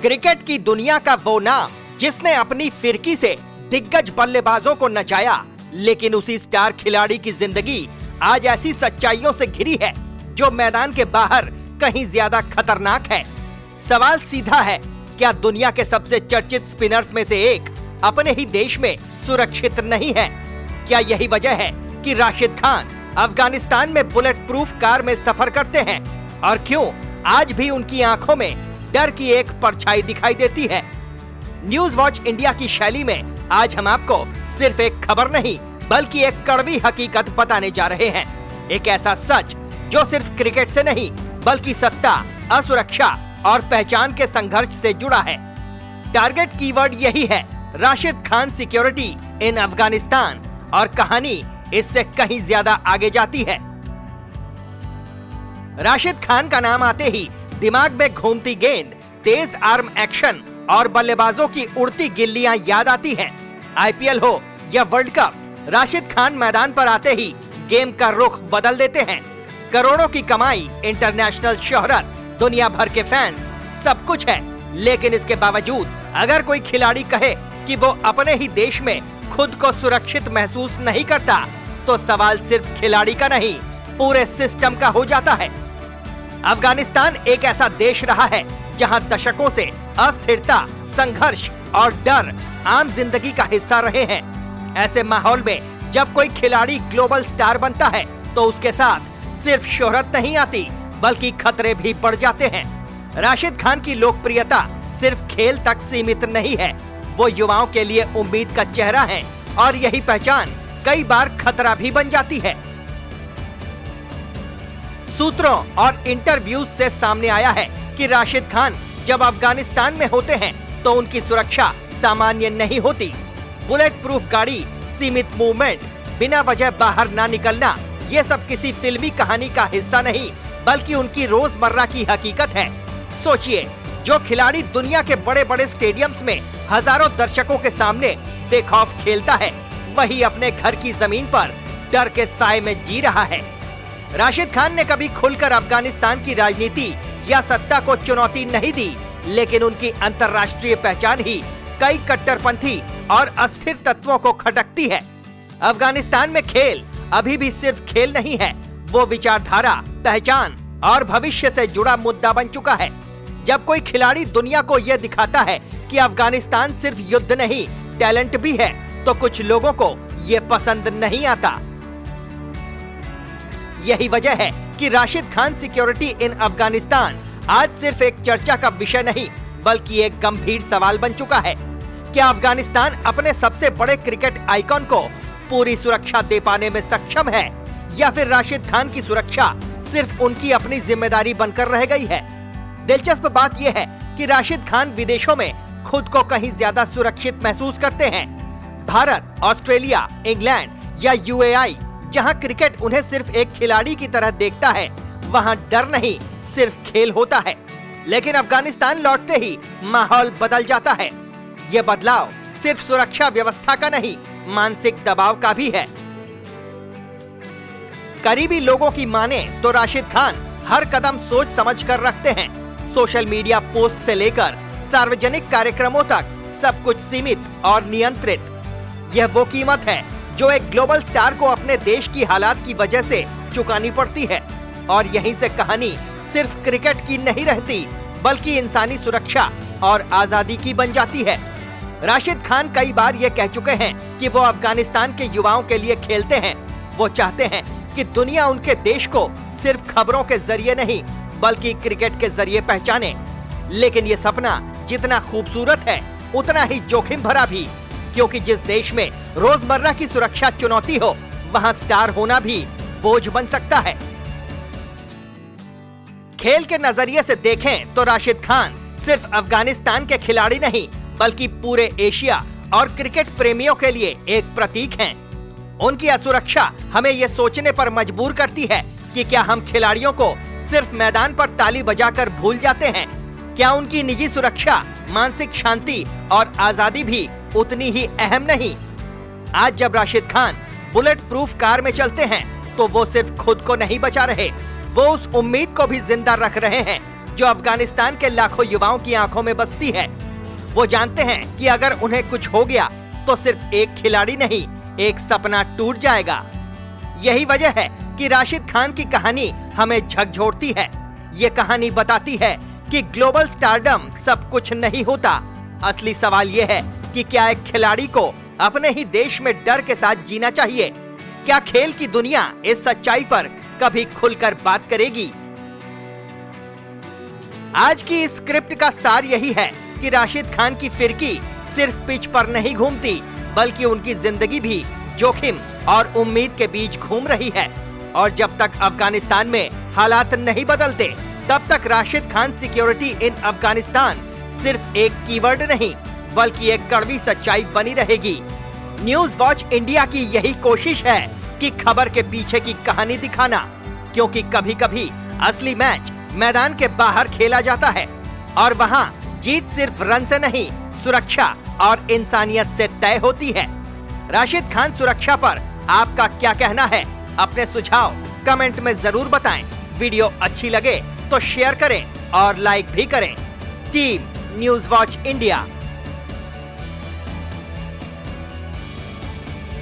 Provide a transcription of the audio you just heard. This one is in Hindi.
क्रिकेट की दुनिया का वो नाम जिसने अपनी फिरकी से दिग्गज बल्लेबाजों को नचाया, लेकिन उसी स्टार खिलाड़ी की जिंदगी आज ऐसी सच्चाइयों से घिरी है जो मैदान के बाहर कहीं ज्यादा खतरनाक है। सवाल सीधा है, क्या दुनिया के सबसे चर्चित स्पिनर्स में से एक अपने ही देश में सुरक्षित नहीं है? क्या यही वजह है कि राशिद खान अफगानिस्तान में बुलेट प्रूफ कार में सफर करते हैं? और क्यों आज भी उनकी आंखों में डर की एक परछाई दिखाई देती है? न्यूज वॉच इंडिया की शैली में आज हम आपको सिर्फ एक खबर नहीं बल्कि एक कड़वी हकीकत बताने जा रहे हैं। एक ऐसा सच जो सिर्फ क्रिकेट से नहीं बल्कि सत्ता, असुरक्षा और पहचान के संघर्ष से जुड़ा है। टारगेट कीवर्ड यही है, राशिद खान सिक्योरिटी इन अफगानिस्तान, और कहानी इससे कहीं ज्यादा आगे जाती है। राशिद खान का नाम आते ही दिमाग में घूमती गेंद, तेज आर्म एक्शन और बल्लेबाजों की उड़ती गिल्लियां याद आती हैं। आईपीएल हो या वर्ल्ड कप, राशिद खान मैदान पर आते ही गेम का रुख बदल देते हैं। करोड़ों की कमाई, इंटरनेशनल शोहरत, दुनिया भर के फैंस, सब कुछ है। लेकिन इसके बावजूद अगर कोई खिलाड़ी कहे कि वो अपने ही देश में खुद को सुरक्षित महसूस नहीं करता, तो सवाल सिर्फ खिलाड़ी का नहीं, पूरे सिस्टम का हो जाता है। अफगानिस्तान एक ऐसा देश रहा है जहां दशकों से अस्थिरता, संघर्ष और डर आम जिंदगी का हिस्सा रहे हैं। ऐसे माहौल में जब कोई खिलाड़ी ग्लोबल स्टार बनता है तो उसके साथ सिर्फ शोहरत नहीं आती बल्कि खतरे भी बढ़ जाते हैं। राशिद खान की लोकप्रियता सिर्फ खेल तक सीमित नहीं है, वो युवाओं के लिए उम्मीद का चेहरा है और यही पहचान कई बार खतरा भी बन जाती है। सूत्रों और इंटरव्यूज से सामने आया है कि राशिद खान जब अफगानिस्तान में होते हैं तो उनकी सुरक्षा सामान्य नहीं होती। बुलेट प्रूफ गाड़ी, सीमित मूवमेंट, बिना वजह बाहर ना निकलना, ये सब किसी फिल्मी कहानी का हिस्सा नहीं बल्कि उनकी रोजमर्रा की हकीकत है। सोचिए, जो खिलाड़ी दुनिया के बड़े बड़े स्टेडियम्स में हजारों दर्शकों के सामने बेखौफ खेलता है, वही अपने घर की जमीन पर डर के साए में जी रहा है। राशिद खान ने कभी खुलकर अफगानिस्तान की राजनीति या सत्ता को चुनौती नहीं दी, लेकिन उनकी अंतर्राष्ट्रीय पहचान ही कई कट्टरपंथी और अस्थिर तत्वों को खटकती है। अफगानिस्तान में खेल अभी भी सिर्फ खेल नहीं है, वो विचारधारा, पहचान और भविष्य से जुड़ा मुद्दा बन चुका है। जब कोई खिलाड़ी दुनिया को यह दिखाता है कि अफगानिस्तान सिर्फ युद्ध नहीं, टैलेंट भी है, तो कुछ लोगों को ये पसंद नहीं आता। यही वजह है कि राशिद खान सिक्योरिटी इन अफगानिस्तान आज सिर्फ एक चर्चा का विषय नहीं बल्कि एक गंभीर सवाल बन चुका है। क्या अफगानिस्तान अपने सबसे बड़े क्रिकेट आइकॉन को पूरी सुरक्षा दे पाने में सक्षम है, या फिर राशिद खान की सुरक्षा सिर्फ उनकी अपनी जिम्मेदारी बनकर रह गई है? दिलचस्प बात यह है कि राशिद खान विदेशों में खुद को कहीं ज्यादा सुरक्षित महसूस करते हैं। भारत, ऑस्ट्रेलिया, इंग्लैंड या यूएई, जहां क्रिकेट उन्हें सिर्फ एक खिलाड़ी की तरह देखता है, वहां डर नहीं सिर्फ खेल होता है। लेकिन अफगानिस्तान लौटते ही माहौल बदल जाता है। यह बदलाव सिर्फ सुरक्षा व्यवस्था का नहीं, मानसिक दबाव का भी है। करीबी लोगों की माने तो राशिद खान हर कदम सोच समझ कर रखते हैं। सोशल मीडिया पोस्ट से लेकर सार्वजनिक कार्यक्रमों तक सब कुछ सीमित और नियंत्रित। यह वो कीमत है जो एक ग्लोबल स्टार को अपने देश की हालात की वजह से चुकानी पड़ती है। और यहीं से कहानी सिर्फ क्रिकेट की नहीं रहती बल्कि इंसानी सुरक्षा और आजादी की बन जाती है। राशिद खान कई बार ये कह चुके हैं कि वो अफगानिस्तान के युवाओं के लिए खेलते हैं। वो चाहते हैं कि दुनिया उनके देश को सिर्फ खबरों के जरिए नहीं बल्कि क्रिकेट के जरिए पहचाने। लेकिन ये सपना जितना खूबसूरत है उतना ही जोखिम भरा भी, क्योंकि जिस देश में रोजमर्रा की सुरक्षा चुनौती हो, वहां स्टार होना भी बोझ बन सकता है। खेल के नजरिए से देखें तो राशिद खान सिर्फ अफगानिस्तान के खिलाड़ी नहीं बल्कि पूरे एशिया और क्रिकेट प्रेमियों के लिए एक प्रतीक हैं। उनकी असुरक्षा हमें यह सोचने पर मजबूर करती है कि क्या हम खिलाड़ियों को सिर्फ मैदान पर ताली बजाकर भूल जाते हैं? क्या उनकी निजी सुरक्षा, मानसिक शांति और आजादी भी उतनी ही अहम नहीं? आज जब Rashid Khan bullet proof car में चलते हैं तो वो सिर्फ खुद को नहीं बचा रहे, वो उस उम्मीद को भी जिंदा रख रहे हैं जो अफगानिस्तान के लाखों युवाओं की आंखों में बसती है। वो जानते हैं कि अगर उन्हें कुछ हो गया तो सिर्फ एक खिलाड़ी नहीं, एक सपना टूट जाएगा। यही वजह है कि राशिद खान की कहानी हमें झकझोरती है। ये कहानी बताती है कि ग्लोबल स्टारडम सब कुछ नहीं होता। असली सवाल यह है कि क्या एक खिलाड़ी को अपने ही देश में डर के साथ जीना चाहिए? क्या खेल की दुनिया इस सच्चाई पर कभी खुलकर बात करेगी? आज की इस स्क्रिप्ट का सार यही है कि राशिद खान की फिरकी सिर्फ पिच पर नहीं घूमती, बल्कि उनकी जिंदगी भी जोखिम और उम्मीद के बीच घूम रही है। और जब तक अफगानिस्तान में हालात नहीं बदलते, तब तक राशिद खान सिक्योरिटी इन अफगानिस्तान सिर्फ एक कीवर्ड नहीं, बल्कि एक कड़वी सच्चाई बनी रहेगी। न्यूज वॉच इंडिया की यही कोशिश है कि खबर के पीछे की कहानी दिखाना, क्योंकि कभी-कभी असली मैच मैदान के बाहर खेला जाता है और वहां जीत सिर्फ रन से नहीं, सुरक्षा और इंसानियत से तय होती है। राशिद खान सुरक्षा पर आपका क्या कहना है? अपने सुझाव कमेंट में जरूर बताएं। वीडियो अच्छी लगे तो शेयर करें और लाइक भी करें। Team news watch India.